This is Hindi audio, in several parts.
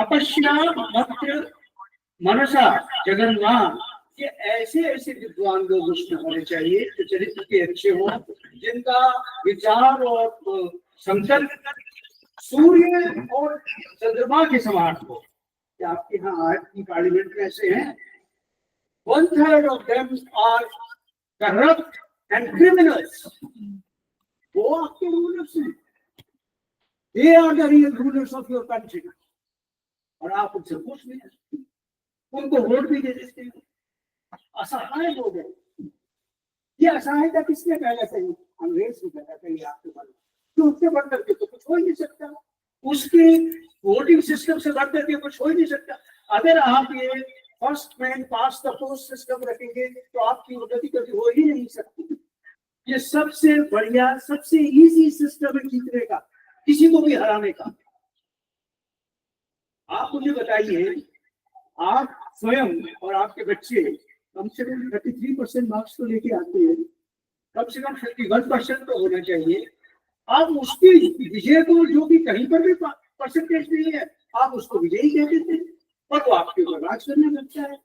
तपस्या मत्र मनसा जगन्नाथ, ये ऐसे ऐसे विद्वान लोग उसमें होने चाहिए जो चरित्र के अच्छे हों, जिनका विचार और संकल्प सूर्य और चंद्रमा के समान हो। क्या आपके यहाँ आज की पार्लियामेंट में ऐसे हैं? 1/3 of them are corrupt and criminals. वो आपके रूलर्स हैं, they are the real rulers of your country. और आप उनसे पूछ नहीं, उनको वोट भी दे देते हैं। असहाय लोग हैं। ये असहायता किसने पैदा करी? अंग्रेज ने पैदा करी आपके बारे में। तो उससे बढ़ करके तो कुछ हो ही नहीं सकता, उसके वोटिंग सिस्टम से बढ़ करके कुछ हो ही नहीं सकता। अगर आप ये first man pass the post system रखेंगे तो आपकी उन्नति कभी हो ही नहीं सकती। ये सबसे बढ़िया, सबसे इजी सिस्टम है जीतने का, किसी को भी हराने का। आप मुझे बताइए, आप स्वयं और आपके बच्चे कम से कम 33% मार्क्स तो लेके आते हैं, कम से कम 51% तो होना चाहिए। आप उसके विजय को, जो भी कहीं पर भी परसेंटेज नहीं है, आप उसको विजयी कह देते हैं और वो आपके ऊपर राज करने लगता है।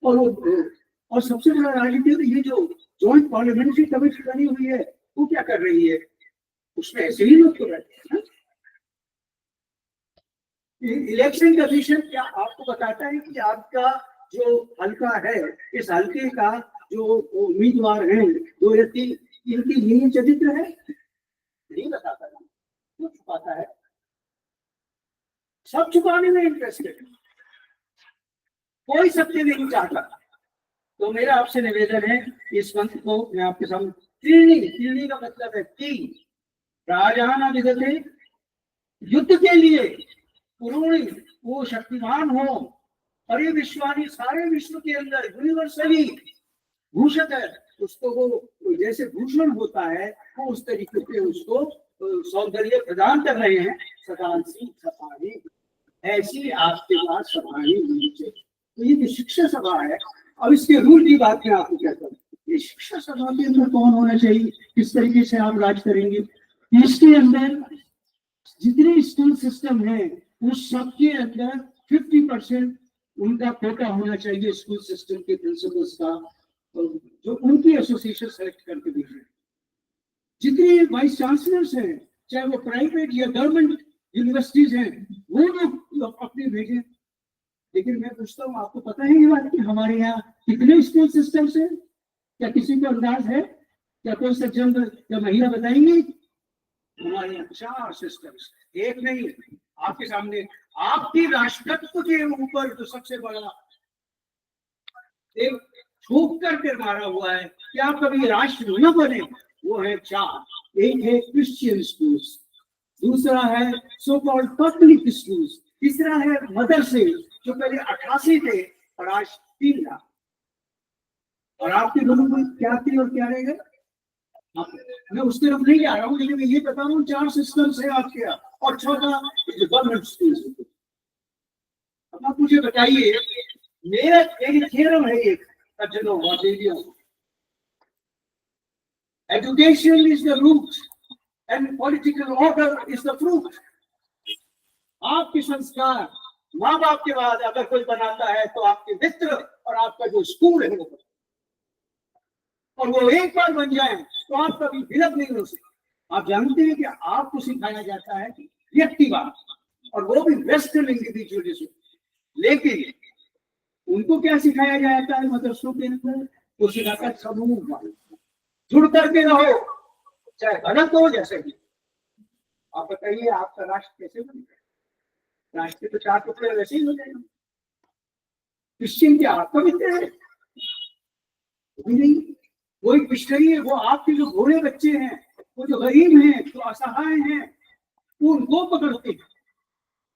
और सबसे बड़ा राजनीति, तो ये जो जॉइंट पार्लियामेंट्री कमेटी बनी हुई है, वो क्या कर रही है? उसमें ऐसे ही लोग तो रहते हैं। इलेक्शन कमीशन क्या आपको बताता है कि आपका जो हल्का है, इस हल्के का जो उम्मीदवार हैं 2 या 3, इनकी यही चरित्र है? नहीं बताता। क्यों छुपाता है? सब छुपाने में इंटरेस्टेड, कोई सत्य नहीं चाहता। तो मेरा आपसे निवेदन है, इस मंत्र को मैं आपके सामने, त्रीणी का मतलब है 3, राजाना विगते, युद्ध के लिए पुरोणी, वो शक्तिमान हो, और ये विश्वानी, सारे विश्व के अंदर यूनिवर्सली भूषित है। उसको वो जैसे भूषण होता है, वो उस तरीके से उसको सौंदर्य प्रदान कर रहे हैं। सदांसी सफाई, ऐसी आपके पास सफाई होनी चाहिए। तो ये जो शिक्षा सभा है, अब इसके रूल की बात मैं आपको कहता हूँ। ये शिक्षा सभा के अंदर कौन होना चाहिए, किस तरीके से आप राज करेंगे? इसके अंदर जितने स्कूल सिस्टम है, उस सबके अंदर 50% उनका कोटा होना चाहिए स्कूल सिस्टम के प्रिंसिपल्स का, जो उनकी एसोसिएशन सेलेक्ट करके भेजे। जितने वाइस चांसलर्स हैं, चाहे वो प्राइवेट या गवर्नमेंट यूनिवर्सिटीज हैं, वो लोग अपने भेजें। लेकिन मैं पूछता हूँ, आपको पता है ये बात कि हमारे यहाँ कितने स्कूल सिस्टम्स हैं? क्या किसी को अंदाज है? क्या कोई सज्जन या महिला बताएंगे? हमारे यहाँ 4 सिस्टम्स, एक नहीं। आपके सामने आपकी राष्ट्रत्व के ऊपर जो सबसे बड़ा एक छूक करके मारा हुआ है कि आप कभी राष्ट्र न बने, वो है 4। एक है क्रिश्चियन स्कूल्स, दूसरा है सो कॉल्ड पब्लिक स्कूल्स, तीसरा है मदरसे जो पहले 88 थे और आज 3 लाख। और आपके दोनों में क्या थी और क्या रहेगा? मैं उस तरफ नहीं जा रहा हूँ, लेकिन मैं ये बता रहा हूँ 4 सिस्टम्स है आपके यहाँ, और 6 गवर्नमेंट स्कूल्स। अब आप मुझे बताइए, मेरा एक थ्योरम है, एक सज्जनों और देवियों, education is the root and political order is the fruit. आपके संस्कार माँ बाप के बाद अगर कोई बनाता है तो आपके मित्र और आपका जो स्कूल है वो, और वो एक बार बन जाए तो आप कभी विलग नहीं हो सकते। आप जानते हैं कि आपको सिखाया जाता है व्यक्तिवाद, और वो भी वेस्टर्न इंडिविजुअलिज्म, लेकिन उनको क्या सिखाया जाता है मदरसों के अंदर? वो सिखाता है समूह, जुड़ करके रहो, चाहे गलत हो जैसे भी। आप बताइए, आपका राष्ट्र कैसे बनेगा? राष्ट्र तो 4 टुकड़े वैसे ही हो जाएगा। क्रिश्चियन क्या आपका मित्र है? नहीं, वो एक मिशनरी है। वो आपके जो भोले बच्चे हैं, वो जो गरीब हैं, जो असहाय हैं, उनको पकड़ते हैं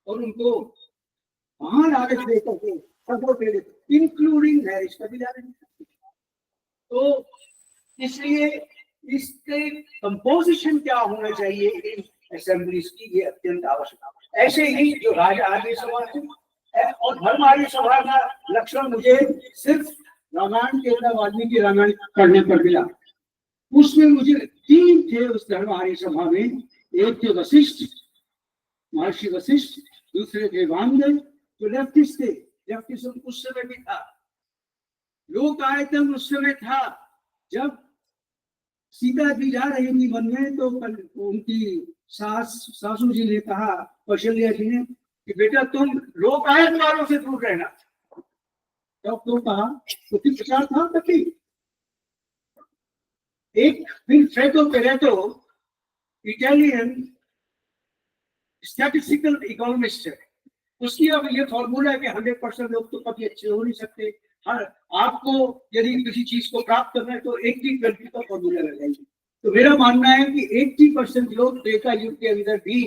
और उनको वहां लालच दे करके सपोर्ट दे देते, इंक्लूडिंग मैरिज का भी लालच। तो इसलिए इसके कंपोजिशन क्या होना चाहिए इन असेंबलीज की, ये अत्यंत आवश्यक है। ऐसे ही जो राजा आर्य सभा है और धर्म आर्य सभा का लक्षण मुझे सिर्फ रामायण के अंदर वाल्मीकि रामायण पढ़ने पर मिला। उसमें मुझे 3 थे उस धर्म आर्य सभा में। एक थे वशिष्ठ, महर्षि वशिष्ठ, दूसरे थे वामदेव, जो लेफ्टिस्ट थे, लेफ्टिज्म उस समय भी था, लोक आयतन उस समय था। जब सीता जी जा रही थी वन में तो उनकी सासू जी ने कहा, कौशल्या जी ने, कि बेटा तुम लोक आयतन वालों से दूर रहना। तब तो कहा तो प्रचार था तभी। एक Fredo Pareto Italian statistical economist है, उसकी अब ये फॉर्मूला है कि 100% लोग तो कभी अच्छे हो नहीं सकते। हर आपको यदि किसी चीज को प्राप्त करना है तो 80-20 का फॉर्मूला लगाएंगे। तो मेरा मानना है कि 80% लोग त्रेता युग के अंदर भी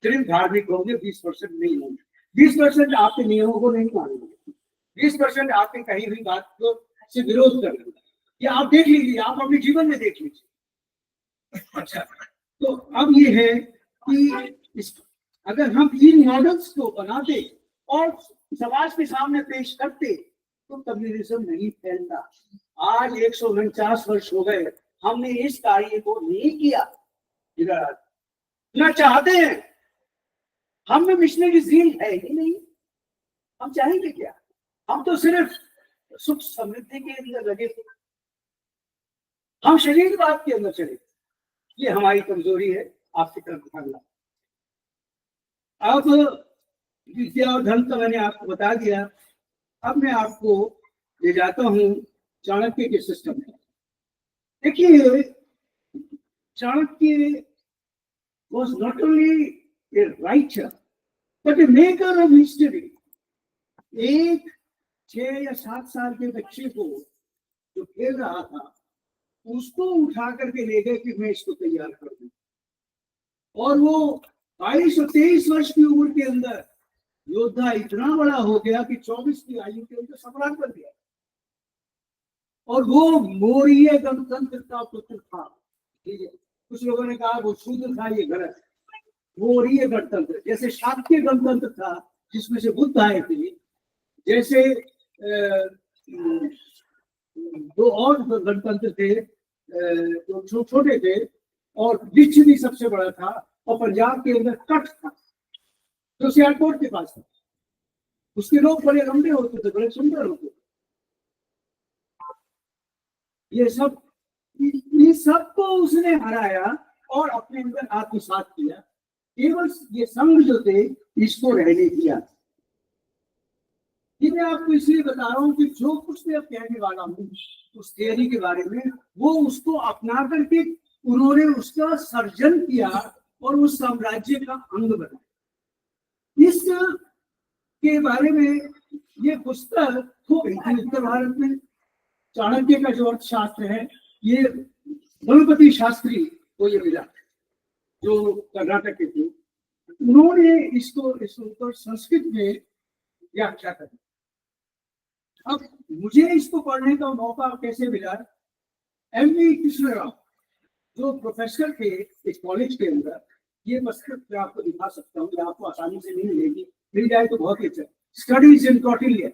सिर्फ धार्मिक होंगे, 20% नहीं होंगे। 20% आपके नियमों को नहीं मानेंगे, 20% आपके कहीं भी बात को से विरोध करेंगे। ये आप देख लीजिए, आप अपने जीवन में देख लीजिए। अच्छा, तो अब ये है कि अगर हम इन मॉडल्स को बनाते और समाज के सामने पेश करते तो कम्युनिज्म नहीं फैलता। आज 149 वर्ष हो गए, हमने इस कार्य को नहीं किया, ना चाहते हैं। हम में मिशनरी ज़ील है ही नहीं, हम चाहेंगे क्या? हम तो सिर्फ सुख समृद्धि के अंदर लगे थे, हम शरीरवाद के अंदर चले। ये हमारी कमजोरी है, आपकी तरफ ध्यान। अब विद्या और धन का मैंने आपको बता दिया। अब मैं आपको ले जाता हूं चाणक्य के सिस्टम में। देखिए, Chanakya was not only a writer but a maker of history। एक 6 या 7 साल के बच्चे को जो खेल रहा था उसको उठा करके ले गए कि मैं इसको तैयार कर दूं, और वो 22 और 23 वर्ष की उम्र के अंदर योद्धा इतना बड़ा हो गया कि 24 की आयु के अंदर सम्राट बन गया। और वो मौर्य गणतंत्र का पुत्र था। कुछ लोगों ने कहा वो शूद्र था, ये गलत। मौर्य गणतंत्र, जैसे शाक्य गणतंत्र था जिसमें से बुद्ध आए थे, जैसे 2 और गणतंत्र थे जो छोटे थे, और लिच्छवी सबसे बड़ा था, और पंजाब के अंदर कट था जो सियालकोट के पास था। उसके लोग बड़े लंबे होते थे, बड़े सुंदर होते थे। ये सबको उसने हराया और अपने अंदर आत्मसात किया। केवल ये संघ जो थे इसको रहने दिया। ये मैं आपको इसलिए बता रहा हूँ कि जो कुछ मैं अब कहने वाला हूँ उस थियरी के बारे में, वो उसको अपना करके उन्होंने उसका सर्जन किया और उस साम्राज्य का अंग बनाया। इस के बारे में ये पुस्तक हो गई थी उत्तर भारत में। चाणक्य का जो अर्थशास्त्र है, ये गणपति शास्त्री को ये मिला जो कर्नाटक के थे। उन्होंने इसको इस ऊपर संस्कृत में व्याख्या करी। अब मुझे इसको पढ़ने का मौका कैसे मिला? एमवी कृष्णराव जो प्रोफेसर थे इस कॉलेज के अंदर, ये पुस्तक मैं आपको दिखा सकता हूँ, आपको आसानी से नहीं मिलेगी, मिल जाए तो बहुत ही अच्छा। Studies in Kautilya,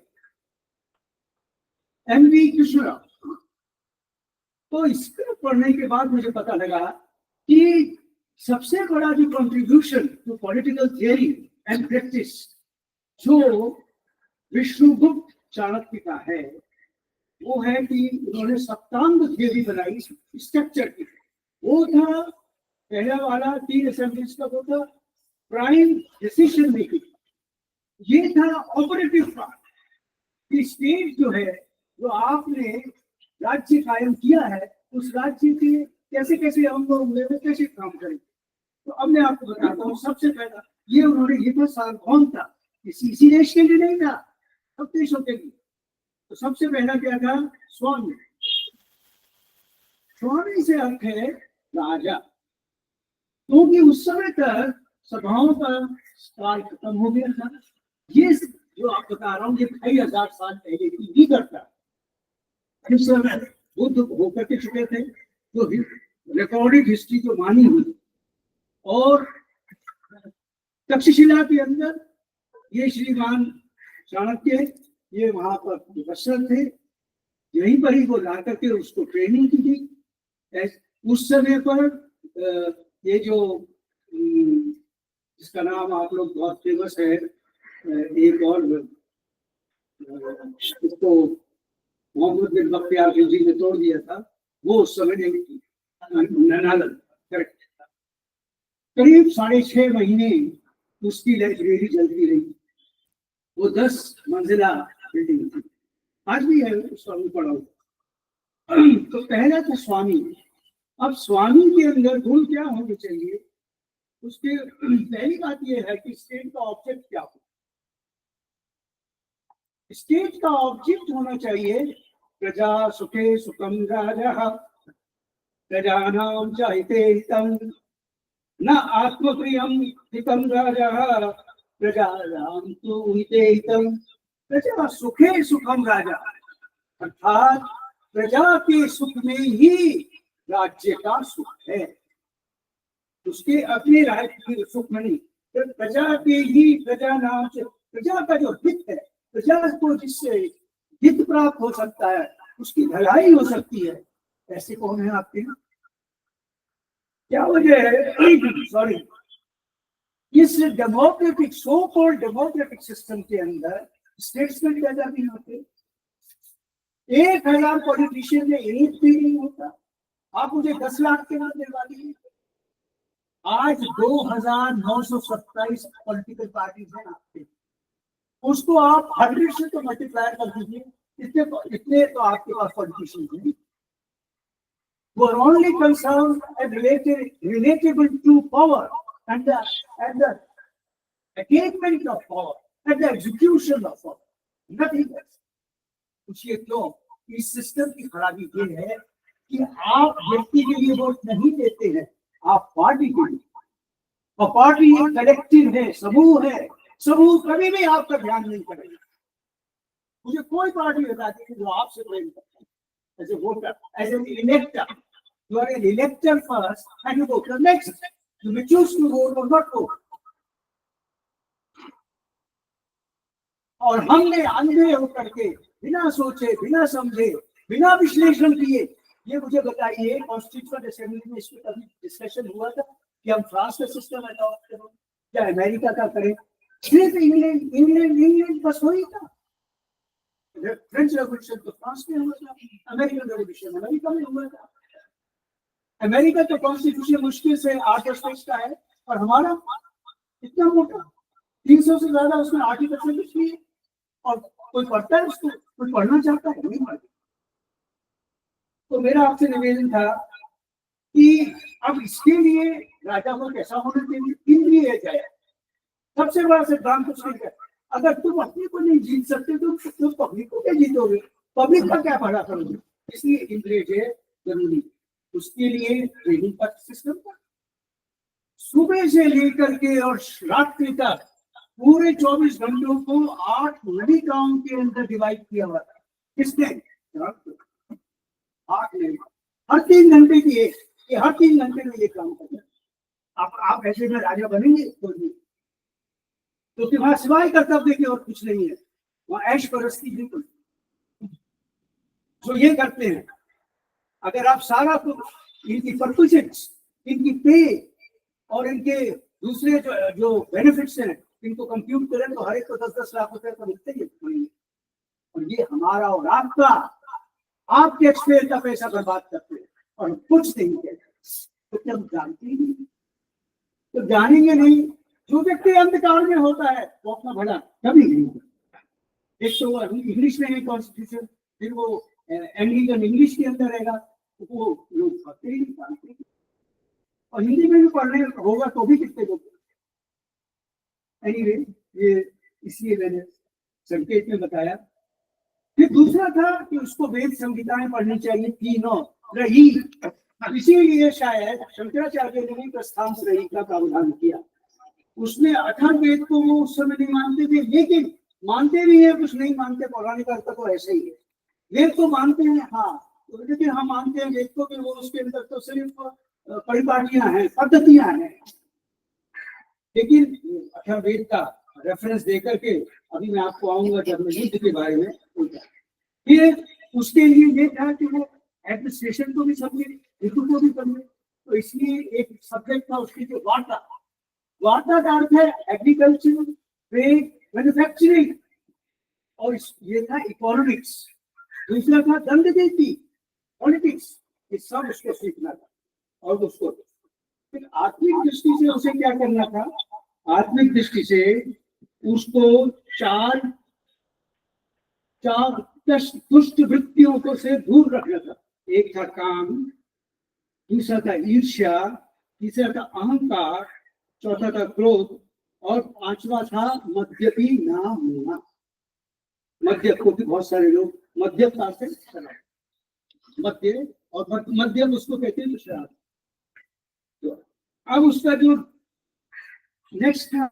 M V Krishna Rao. तो इसको पढ़ने के बाद मुझे पता लगा कि सबसे बड़ा जो contribution to political theory and practice जो विष्णुगुप्त चाणक्य का है, वो है कि उन्होंने सप्तांग थियरी बनाई स्ट्रक्चर की। वो था पहला वाला 3 असेंबलीज का, वो था प्राइम डिसीजन मेकिंग। ये था ऑपरेटिव पार्ट की स्टेट जो है, जो आपने राज्य कायम किया है, उस राज्य के कैसे कैसे हम लोग कैसे काम करेंगे। तो अब मैं आपको बताता हूँ। सबसे पहला ये उन्होंने, ये था सार्वभौम था, इसी देश के लिए नहीं था, सब देशों के लिए। तो सबसे पहला क्या था? स्वामी। स्वामी से अर्थ है राजा, क्योंकि उस समय तक सभाओं का काल खत्म हो गया था। ये जो आप बता रहा हूँ ये 2500 साल पहले की भी करता। इस समय बुद्ध होकर के चुके थे, जो रिकॉर्डेड हिस्ट्री जो मानी हुई। और तक्षशिला के अंदर ये श्रीमान चाणक्य ये वहां पर प्रोफेसर थे, यहीं पर ही वो ला करके उसको ट्रेनिंग की थी। उस समय पर ये जो जिसका नाम आप लोग बहुत फेमस है, एक और इसको मोहम्मद बिन बख्तियार खिलजी ने तोड़ दिया था, वो उस समय नहीं थी, नालंदा, करेक्ट। करीब 6.5 महीने उसकी लाइब्रेरी चलती रही। वो 10 मंजिला बिल्डिंग थी, आज भी है उसका रूप पड़ा हुआ। तो पहला था स्वामी। अब स्वामी के अंदर गुण क्या होने चाहिए, उसके पहली बात यह है कि स्टेट का ऑब्जेक्ट क्या हो। स्टेट का ऑब्जेक्ट होना चाहिए प्रजा सुखे सुखम राजा प्रजानां च हिते हितम न आत्मप्रियम हितम राजा प्रजानां तु हिते हितम। प्रजा सुखे सुखम राजा, अर्थात प्रजा के सुख में ही राज्य का सुख है, उसके अपने राज्य के सुख में नहीं। तो प्रजा के ही, प्रजा नाम से प्रजा का जो हित है, प्रजा को जिससे हित प्राप्त हो सकता है, उसकी भलाई हो सकती है, ऐसे कौन है आपके यहाँ? क्या वजह है? सॉरी, इस democratic, so called democratic system के अंदर स्टेट्समैन पैदा नहीं होते। 1000 पॉलिटिशियन में एक भी नहीं होता। आप मुझे 10 लाख के नाम दिलवा दीजिए। आज 2927 पॉलिटिकल पार्टीज हैं आपके, उसको आप 100 से तो मल्टीप्लाई कर दीजिए, इतने तो आपके पास पॉलिटिशियन हैं। वो only concern and relatable to power and the attainment of power and the execution of power, nothing else. पूछिए क्यों? इस सिस्टम की खराबी ये है कि आप व्यक्ति के लिए वोट नहीं देते हैं, आप पार्टी के लिए। और पार्टी एक कलेक्टिव है, समूह है, समूह कभी भी आपका ध्यान नहीं करेगा। मुझे कोई पार्टी बताती है जो आपसे प्रेम करता है, as a voter, as an elector. You are an elector first and you voter next. You may choose to vote or not vote। और हमने अंधे होकर के, बिना सोचे, बिना समझे, बिना विश्लेषण किए, ये मुझे बताइए कॉन्स्टिट्यूशन असेंबली में इसमें कभी डिस्कशन हुआ था कि हम फ्रांस का सिस्टम अडॉप्ट करें या अमेरिका का करें? सिर्फ इंग्लैंड बस वही था। फ्रेंच रेवोल्यूशन तो फ्रांस में हुआ था, अमेरिकन रेवोल्यूशन अमेरिका में हुआ था। अमेरिका तो कॉन्स्टिट्यूशन मुश्किल से 8 पेज का है, और हमारा इतना मोटा 300 से ज्यादा उसमें आर्टिकल लिखी है, और कोई पढ़ता है उसको? कोई पढ़ना चाहता है? नहीं पढ़ता। तो मेरा आपसे निवेदन था कि अब इसके लिए राजा को कैसा होना चाहिए, इंद्रिय जाए। सबसे बड़ा सिद्धांत कुछ नहीं है, अगर तुम अपने को नहीं जीत सकते तो तुम पब्लिक को क्या जीतोगे? पब्लिक का क्या भला करोगे? इसलिए इंद्रिय जय जरूरी। उसके लिए ट्रेनिंग का सिस्टम था, सुबह से लेकर के और रात्रि तक पूरे 24 घंटों को 8 नलिकाओं के अंदर डिवाइड किया हुआ था। किसने? 8 नलिका, हर 3 घंटे की एक, ये हर 3 घंटे में ये काम करना। आप ऐसे में राजा बनेंगे तो तुम्हारा सिवाय कर्तव्य की और कुछ नहीं है, वहां ऐश परस्ती बिल्कुल जो ये करते हैं। अगर आप सारा तो इनकी परक्विजिट्स, इनकी पे और इनके दूसरे जो बेनिफिट्स हैं, इनको कंप्यूट करें तो हर एक को 10-10 लाख रुपए तो मिलते ही महीने। और ये हमारा और आपका, आप टैक्स पेयर का पैसा बर्बाद करते हैं और कुछ नहीं कहते। तो क्या जानते ही नहीं? तो जानेंगे नहीं। जो व्यक्ति अंधकार में होता है वो अपना भला कभी नहीं करता। एक तो इंग्लिश में है कॉन्स्टिट्यूशन, फिर वो एंग्लिकन इंग्लिश के अंदर रहेगा, तो वो लोग पढ़ते ही नहीं, जानते। और हिंदी में भी पढ़ने होगा तो भी कितने लोग। एनीवे, ये इसलिए मैंने संकेत में बताया। फिर दूसरा था कि उसको वेद संहिताएं पढ़नी चाहिए, तीनों रही। इसीलिए शायद शंकराचार्य ने प्रस्थान रही का प्रावधान किया। उसने अथर्ववेद को वो उस समय नहीं मानते थे, लेकिन मानते भी है, कुछ नहीं मानते। पौराणिक अर्थ तो ऐसे ही है, वेद को मानते हैं हाँ, लेकिन हम मानते हैं वेद को कि वो उसके अंदर तो सिर्फ परिपाटियां हैं, पद्धतियां हैं। लेकिन अथर्ववेद का रेफरेंस देकर के अभी मैं आपको आऊंगा जब मैं युद्ध के बारे में। फिर उसके लिए ये था कि वो एडमिनिस्ट्रेशन को भी समझे, ऋतु को भी समझे। तो इसलिए एक सब्जेक्ट था उसकी जो वार्ता का अर्थ है एग्रीकल्चर, ट्रेड, मैन्युफैक्चरिंग, और ये था इकोनॉमिक्स, दूसरा था दंड नीति, पॉलिटिक्स, ये सब उसको सीखना था। और उसको फिर आत्मिक दृष्टि से उसे क्या करना था, आत्मिक दृष्टि से उसको चार दुष्ट वृत्तियों को से दूर रखना था। एक था काम, दूसरा था ईर्ष्या, तीसरा था अहंकार, चौथा था क्रोध, और पांचवा था मद्यपी ना होना। मद्य को भी बहुत सारे लोग मद्यपता से मद्य, और मद्यम उसको कहते हैं शराब। तो अब उसका जो नेक्स्ट था,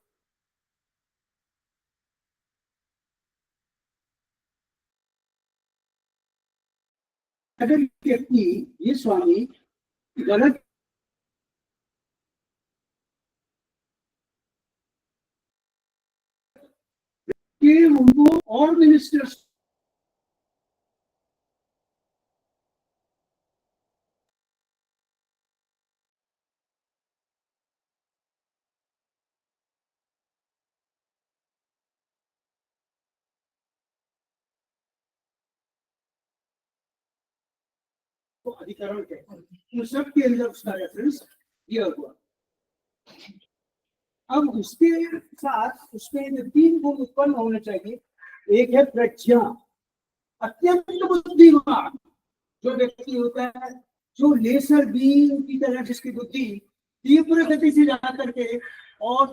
अगर व्यक्ति, ये स्वामी गलत कि उनको और मिनिस्टर्स को अधिकरण कहते हैं, उन सब के अंदर उसका रेफरेंस दिया हुआ। अब उसके साथ उसमें जो तीन गुण उत्पन्न होने चाहिए, एक है प्रज्ञा, अत्यंत बुद्धिमान जो व्यक्ति होता है, जो लेसर बीम की तरह जिसकी बुद्धि तीव्र गति से जा करके और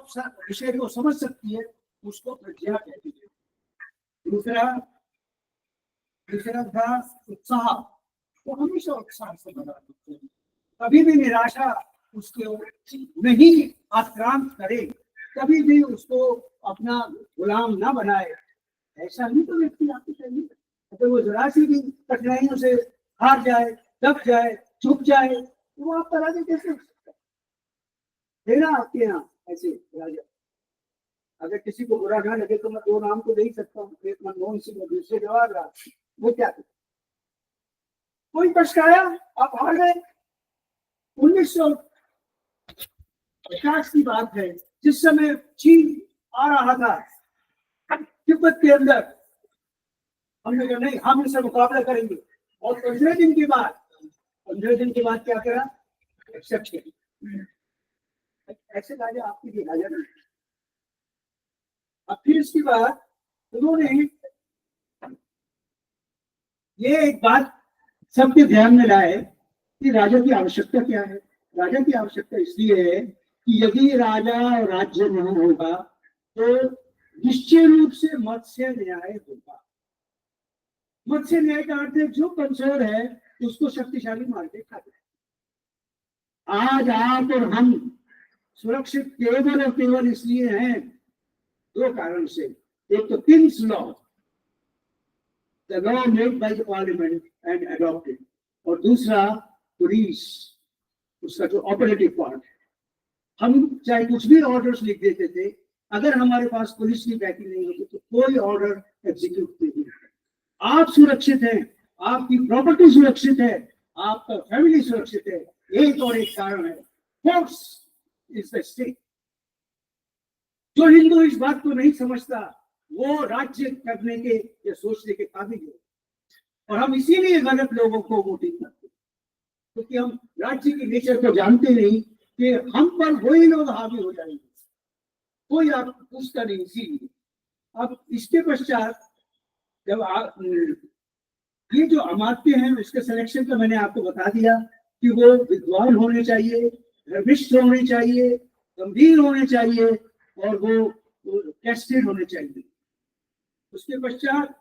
विषय को समझ सकती है, उसको प्रज्ञा कहती है। दूसरा था उत्साह, तो हमेशा उत्साह से बना, कभी भी निराशा उसको नहीं आक्रांत करे, कभी भी उसको अपना गुलाम ना बनाए, ऐसा ही तो व्यक्ति आपको चाहिए। अगर वो जरा सी भी कठिनाइयों से हार जाए, दब जाए, चुप जाए, तो वो आपका राजा कैसे हो सकता है ना? आपके यहाँ ऐसे राजा, अगर किसी को बुरा ना लगे तो मैं दो नाम तो दे ही सकता हूँ, एक मनमोहन सिंह और दूसरे जवाहरलाल। वो क्या थे, कोई पछताया, आप हार गए। 1950 की बात है, जिस समय चीन आ रहा था तिब्बत के अंदर, हमने कहा नहीं, हम इससे मुकाबला करेंगे। और 15 दिन के बाद क्या करा, एक्सेप्ट किया। ऐसे राजा आपके लिए राजा नहीं। अब फिर इसके बाद उन्होंने ये एक बात सबके ध्यान में लाए कि राजा की आवश्यकता क्या है। राजा की आवश्यकता इसलिए है कि यदि राजा राज्य नहीं होगा तो निश्चय रूप से मत्स्य न्याय होगा। मत्स्य न्याय का अर्थ है जो कमजोर है उसको शक्तिशाली मार के खाता है। आज आप और हम सुरक्षित केवल और केवल इसलिए हैं दो कारण से, एक तो Kings law, the law made by the parliament and adopted, और दूसरा पुलिस, उसका जो ऑपरेटिव पार्ट। हम चाहे कुछ भी ऑर्डर्स लिख देते थे, अगर हमारे पास पुलिस की बैकिंग नहीं होती तो कोई ऑर्डर एग्जीक्यूट नहीं होता। आप सुरक्षित हैं, आपकी प्रॉपर्टी सुरक्षित है, आपका फैमिली सुरक्षित है, एक और एक कारण है, फोर्स इज द स्टेट। जो हिंदू इस बात को नहीं समझता वो राज्य करने के या सोचने के काबिल है, और हम इसीलिए गलत लोगों को वोटिंग करते, क्योंकि हम राज्य की नेचर को जानते नहीं कि हम पर वही लोग हावी हो जाएंगे, कोई आप पूछता नहीं। इसीलिए अब इसके पश्चात जब आप ये जो अमात्य हैं उसके सिलेक्शन का मैंने आपको बता दिया कि वो विद्वान होने चाहिए, धर्मिष्ठ होने चाहिए, गंभीर होने चाहिए, और वो टेस्टेड होने चाहिए। उसके पश्चात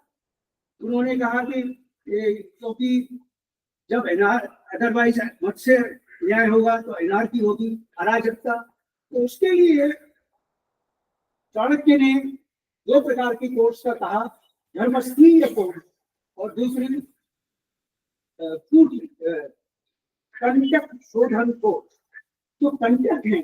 उन्होंने कहा कि क्योंकि जब अदरवाइज मत्स्य न्याय होगा तो एनार्की होगी, अराजकता, तो उसके लिए चाणक्य ने दो प्रकार की कोर्स का कहा, धर्मस्थीय कोर्स और दूसरी कंटक शोधन कोर्स। जो कंटक है,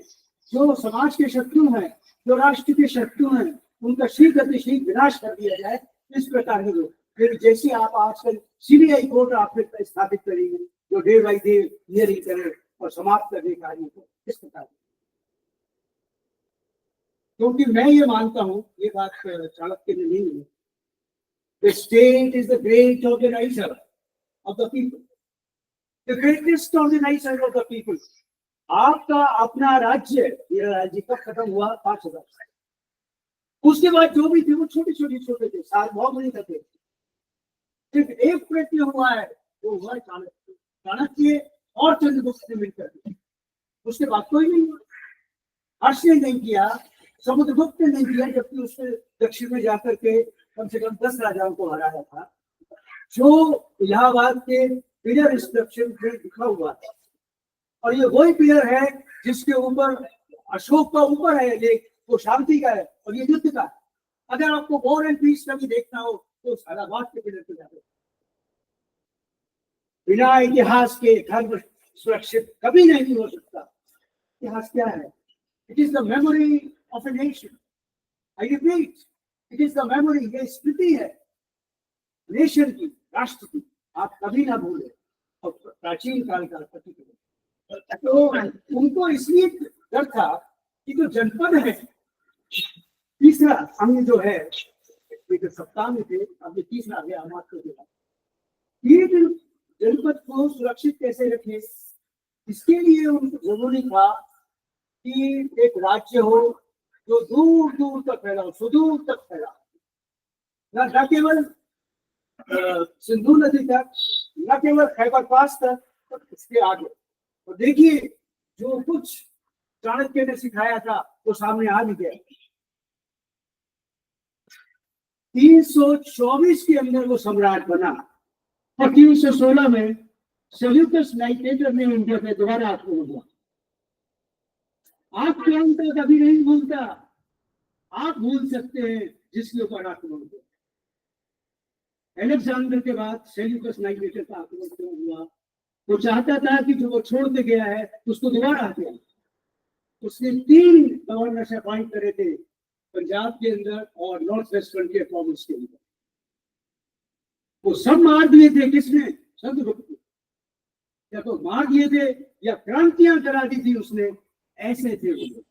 जो समाज के शत्रु हैं, जो राष्ट्र के शत्रु हैं, उनका शीघ्र विनाश कर दिया जाए, इस प्रकार के लोग। फिर जैसे आप आजकल सीबीआई कोर्ट आप स्थापित करेंगे जो डे बाई डे हियरिंग करे और समाप्त करने कार्य को, इस प्रकार। क्योंकि मैं ये मानता हूं, ये बात चाणक्य ने नहीं है, the state is the great organiser of the people, the greatest organiser of the people. आपका अपना राज्य, मेरा राज्य कब खत्म हुआ? 5000 साल। उसके बाद जो भी थे वो छोटे थे, सार्वभौम नहीं थे। सिर्फ एक प्रयत्न हुआ है, वो हुआ चाणक्य। चाणक्य और चंद्रगुप्त ने मिलकर, उसके बाद कोई नहीं हुआ। हर्ष ने नहीं किया, समुद्रगुप्त ने नहीं किया, जबकि उसने दक्षिण में जाकर के कम से कम 10 राजाओं को हराया था। जो इलाहाबाद के पिलर स्ट्रक्चर में लिखा हुआ था, और ये वही पिलर है जिसके ऊपर अशोक का ऊपर है लेख, वो शांति का है और ये युद्ध का है। अगर आपको वॉर एंड पीस कभी देखना हो तो इलाहाबाद के पिलर पे जाते। बिना इतिहास के धर्म सुरक्षित कभी नहीं हो सकता। इतिहास क्या है? It is the memory of a nation. I repeat, it is the memory, ये स्मृति है नेशन की, राष्ट्र की। आप कभी ना भूलें। और प्राचीन काल का प्रतीक है। तो उनको इसलिए डर था कि जो जनपद है, तीसरा अंग जो है, सप्ताह में थे, अब ये तीसरा गया हमारे को। ये जनपद को सुरक्षित कैसे रखें, इसके लिए उनको जरूरी था कि एक राज्य हो जो दूर दूर तक फैला, सुदूर तक फैला, न केवल सिंधु नदी तक, न केवल खैबर पास तक, इसके आगे। तो देखिए, जो कुछ चाणक्य ने सिखाया था वो सामने आ भी गया। 324 के अंदर वो सम्राट बना और 316 में सेल्यूकस नाइकेटर ने इंडिया पे दोबारा आक्रमण हुआ। आप क्रांत कभी नहीं भूलता, आप भूल सकते हैं जिसके ऊपर आक्रमण हुआ। अलेक्जेंडर के बाद सेल्यूकस नाइकेटर का आक्रमण क्यों हुआ? वो चाहता था कि जो वो छोड़ के गया है उसको दोबारा आके। उसने 3 गवर्नर अपॉइंट करे थे, पंजाब के अंदर और नॉर्थ वेस्ट फ्रंटियर प्रोविंस के अंदर। वो सब मार दिए थे किसने? चंद्रगुप्त ने। या तो मार दिए थे या क्रांतियां करा दी थी उसने, ऐसे थे वो लोग।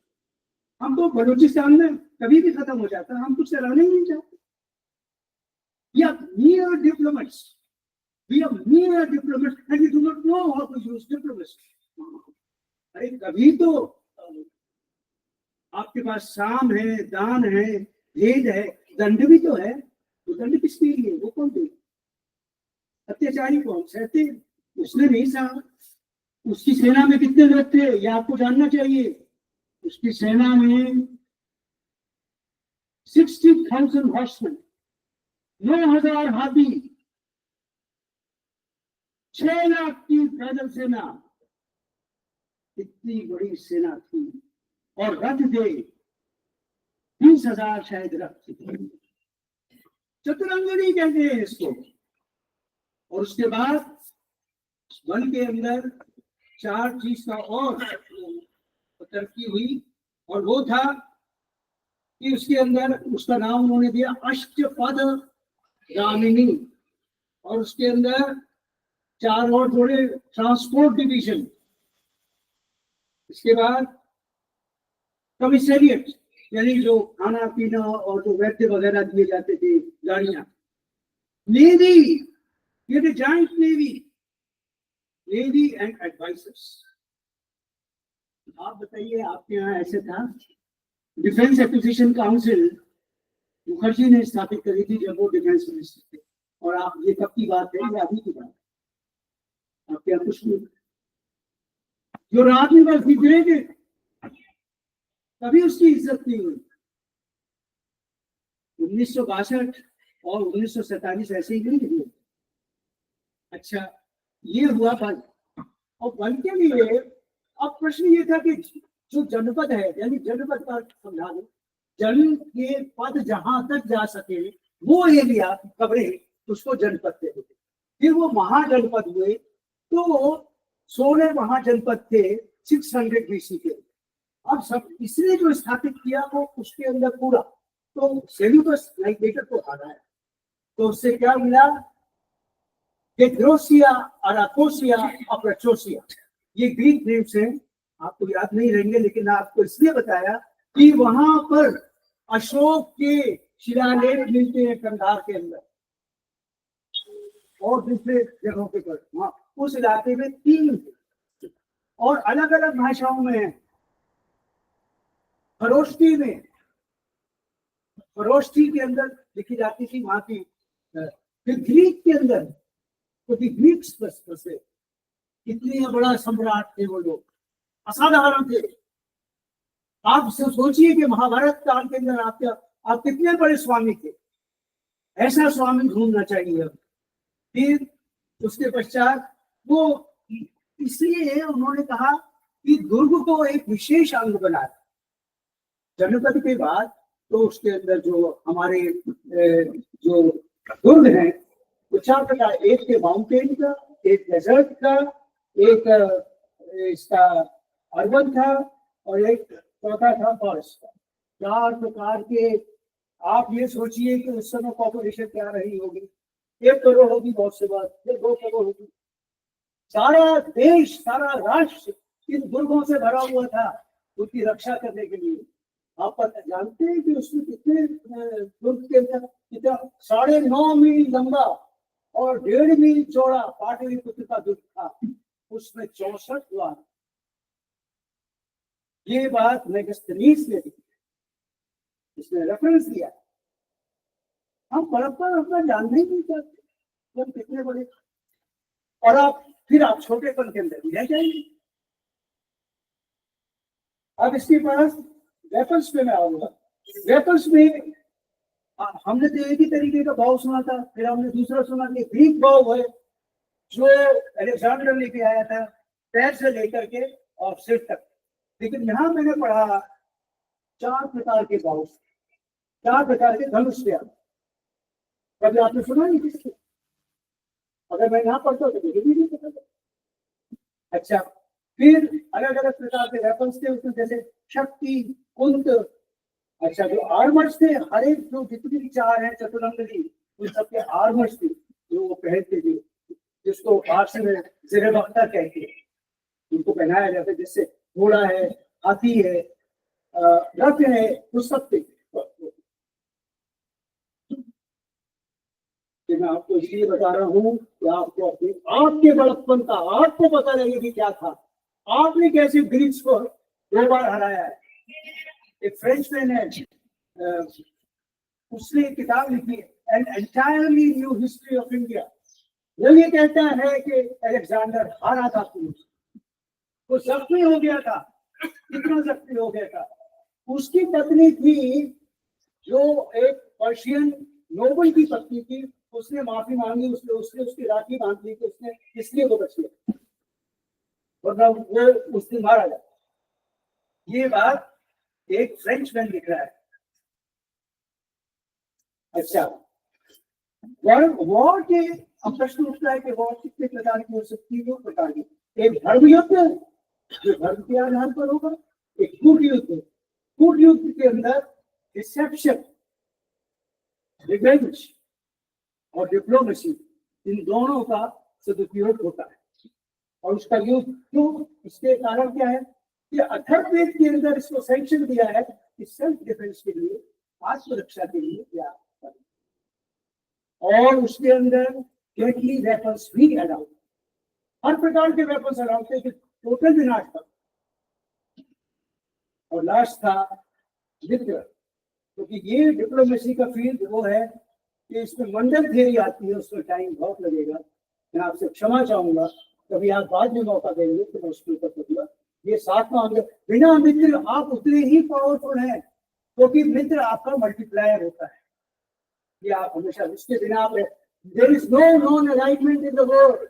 हम तो बलूचिस्तान में कभी भी खत्म हो जाता, हम कुछ कराने ही नहीं चाहते। We are mere diplomats. We are mere diplomats and we do not know how to use diplomacy. अरे कभी तो आपके पास साम है, दान है, भेद है, दंड भी तो है। वो दंड किसके लिए? वो कौन दे? अत्याचारी कौन सहते? उसने नहीं सहा। उसकी सेना में कितने लोग थे ये आपको जानना चाहिए। उसकी सेना में 60,000 हॉर्समैन, 9,000 हाथी, 6 लाख की पैदल सेना। इतनी बड़ी सेना थी और रथ थे 20,000 शायद रथ थे। चतुरंगनी कहते हैं इसको। और उसके बाद वन के अंदर 4 चीज का और तरक्की हुई, और वो था कि उसके अंदर उसका नाम उन्होंने दिया अष्टपद गामिनी। और उसके अंदर 4 और जोड़े, ट्रांसपोर्ट डिवीजन। इसके बाद कमिश्नरिएट, यानी जो खाना पीना और जो वैद्य वगैरह दिए जाते थे, गाड़ियां। नेवी, ये joint navy, navy and advisers. आप बताइए, आपके यहाँ ऐसे था? डिफेंस एक्विजिशन काउंसिल मुखर्जी ने स्थापित करी थी जब वो डिफेंस मिनिस्टर थे। और आप, ये कब की बात है? ये अभी की बात है। आपके यहाँ कुछ नहीं। जो रात में बस गिरे थे, कभी उसकी इज्जत नहीं हुई। 1962 और 1947 ऐसे ही नहीं हुए। अच्छा, ये हुआ वन। और वन के लिए अब प्रश्न ये था कि जो जनपद है, यानी जनपद का समझा दो, जन के पद जहां तक जा सके वो एरिया कवरे, उसको जनपद कहते थे। फिर वो महाजनपद हुए, तो 16 महाजनपद थे 600 BC के। अब सब इसने जो स्थापित किया वो उसके अंदर पूरा, तो सेल्यूकस नाइकेटर को हराया। तो उससे क्या मिला? गेड्रोसिया, अराकोसिया और प्रचोसिया। ये ग्रीक नेम्स हैं, आपको याद नहीं रहेंगे, लेकिन आपको इसलिए बताया कि वहां पर अशोक के शिलालेख मिलते हैं कंधार के अंदर और दूसरे जगहों पे पर वहां उस इलाके में 3 और अलग अलग भाषाओं में है। खरोष्ठी में, खरोष्ठी के अंदर लिखी जाती थी वहां की। फिर ग्रीक के अंदर, तो ग्रीक्स बसे कितने बड़ा सम्राट थे वो लोग, असाधारण थे। आप सोचिए कि महाभारत काल के अंदर आप कितने बड़े स्वामी थे, ऐसा स्वामी ढूंढना चाहिए। फिर उसके पश्चात वो इसलिए उन्होंने कहा कि दुर्ग को एक विशेष अंग बनाया। जनपद के बाद तो उसके अंदर जो हमारे जो दुर्ग हैं वो 4 प्रकार, एक के माउंटेन का, एक डेजर्ट का, एक इसका अर्बन था और एक चौथा था फॉरेस्ट का। 4 प्रकार के। आप ये सोचिए कि उस समय पॉपुलेशन क्या रही होगी, 1 करोड़ होगी बहुत से बात, फिर 2 करोड़ होगी। सारा देश, सारा राष्ट्र इन दुर्गों से भरा हुआ था उनकी रक्षा करने के लिए। आप जानते हैं कि उसमें कितने दुर्ग के अंदर कितना 9.5 मील लंबा और 1.5 मील चौड़ा पाटलिपुत्र का दुर्ग था, उसमें 64 द्वार। ये बात मेगास्थनीज ने दी, इसने रेफरेंस दिया। हम परंपरा अपना जानते ही नहीं चाहते हम कितने बड़े, और आप फिर आप छोटेपन के अंदर भी रह जाएंगे। अब इसके पास वेपन्स पे मैं आऊंगा। वेपन्स में हमने तो एक ही तरीके का भाव सुना था, फिर हमने दूसरा सुना कि ग्रीक भाव है जो अलेक्जेंडर लेके आया था, पैर से लेकर के और सिर तक। लेकिन यहाँ मैंने पढ़ा 4 प्रकार के भाव, 4 प्रकार के धनुष पे। कभी आपने सुना नहीं किसकी? अगर मैं यहाँ पढ़ता तो मुझे भी नहीं पता था। अच्छा, फिर अलग अलग प्रकार के वेपन्स थे उसमें, जैसे शक्ति, कुंत। अच्छा, जो आर्मर्स थे, हर एक जो जितनी भी 4 है चतुरंगी, उन सबके आर्मर्स थे जो वो पहनते थे, जिसको फारसी में ज़ेर बख्तर कहते हैं, उनको पहनाया जाता है। जिससे घोड़ा है, हाथी है, रथ है, उस सब थे। मैं आपको इसलिए बता रहा हूँ कि आपको अपने आपके बड़प्पन का आपको पता लगे कि क्या था, आपने कैसे ग्रीक्स को 2 बार हराया है। एक फ्रेंचमैन है, उसने एक किताब लिखी है an entirely new history of India. वो ये कहता है कि अलेक्जेंडर हारा था, वो जख्मी हो गया था। कितना जख्मी हो गया था? उसकी पत्नी थी जो एक पर्शियन नोबल की पत्नी थी, उसने माफी मांगी, उसने उसकी राखी बांध ली कि उसने इसलिए वो बच गया, वरना वो उस दिन मारा जाता। ये बात एक फ्रेंचमैन लिख रहा है। अच्छा, वॉर के अब प्रश्न उठता है कि वॉर कितने प्रकार की हो सकती है? 2 प्रकार की। एक धर्म युद्ध जो धर्म के आधार पर होगा, एक कूट युद्ध। कूट युद्ध के अंदर डिसेप्शन, रिवेंज और डिप्लोमेसी, इन दोनों का सदुपयोग होता है। और उसका यूज क्यों? इसके कारण क्या है कि अथर्ववेद के अंदर इसको सैंक्शन दिया है कि सेल्फ डिफेंस के लिए, आत्मरक्षा के लिए क्या करें। और उसके अंदर डेडली वेपन्स भी अलाउड, हर प्रकार के वेपन्स अलाउड थे कि टोटल विनाश था। और लास्ट था मित्र, क्योंकि ये डिप्लोमेसी का फील्ड वो है कि इसमें मंडल थियरी आती है, उसमें टाइम बहुत लगेगा। मैं आपसे क्षमा चाहूंगा, कभी आप बाद में मौका देंगे तो मैं उसके ऊपर करूंगा। ये 7वां अंग, बिना मित्र आप उतने ही पावरफुल हैं, क्योंकि मित्र आपका मल्टीप्लायर होता है। ये आप हमेशा उसके बिना आप, there is no non alignment in the world,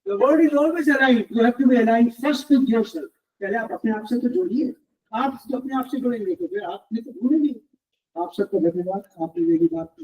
the world is always aligned, you have to be aligned first with yourself. पहले आप अपने आप से तो जोड़िए, आप अपने आप से जुड़ेंगे तो फिर आप मित्र ढूंढेंगे। आप सबको धन्यवाद, आपने मेरी बात